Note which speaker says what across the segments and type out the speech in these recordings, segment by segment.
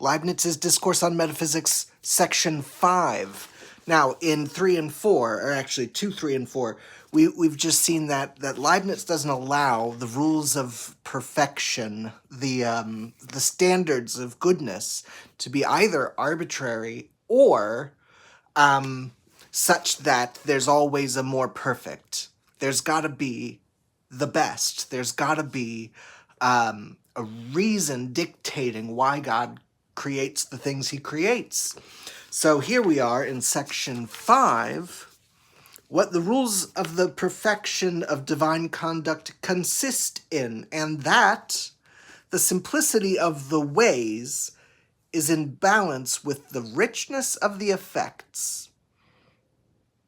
Speaker 1: Leibniz's Discourse on Metaphysics, section 5. Now, in 3 and 4, or actually 2, 3, and 4, we've just seen that Leibniz doesn't allow the rules of perfection, the standards of goodness, to be either arbitrary or such that there's always a more perfect. There's got to be the best. There's got to be a reason dictating why God creates the things he creates. So here we are in section 5, what the rules of the perfection of divine conduct consist in, and that the simplicity of the ways is in balance with the richness of the effects.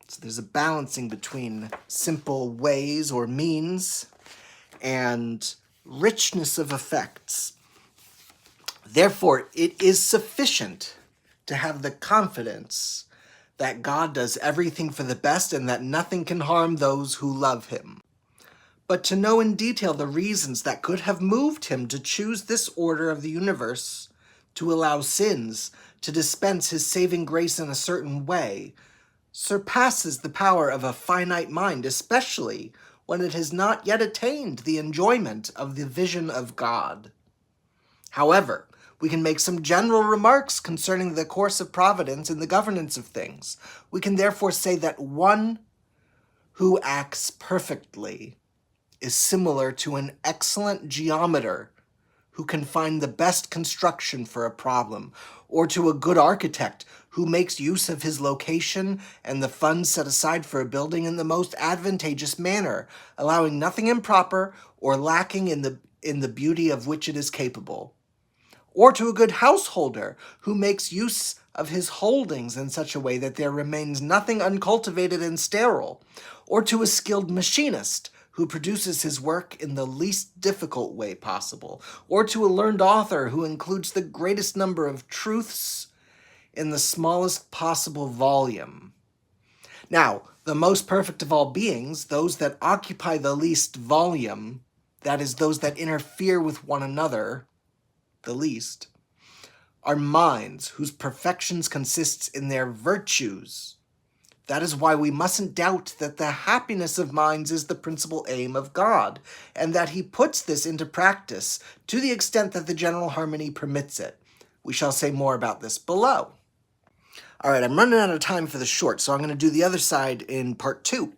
Speaker 1: So there's a balancing between simple ways or means and richness of effects. Therefore, it is sufficient to have the confidence that God does everything for the best and that nothing can harm those who love him. But to know in detail the reasons that could have moved him to choose this order of the universe, to allow sins to dispense his saving grace in a certain way, surpasses the power of a finite mind, especially when it has not yet attained the enjoyment of the vision of God. However, we can make some general remarks concerning the course of providence and the governance of things. We can therefore say that one who acts perfectly is similar to an excellent geometer who can find the best construction for a problem, or to a good architect who makes use of his location and the funds set aside for a building in the most advantageous manner, allowing nothing improper or lacking in the beauty of which it is capable. Or to a good householder who makes use of his holdings in such a way that there remains nothing uncultivated and sterile. Or to a skilled machinist who produces his work in the least difficult way possible. Or to a learned author who includes the greatest number of truths in the smallest possible volume. Now, the most perfect of all beings, those that occupy the least volume, that is, those that interfere with one another, the least, are minds whose perfections consists in their virtues. That is why we mustn't doubt that the happiness of minds is the principal aim of God, and that he puts this into practice to the extent that the general harmony permits it. We shall say more about this below. All right, I'm running out of time for the short, so I'm going to do the other side in part 2.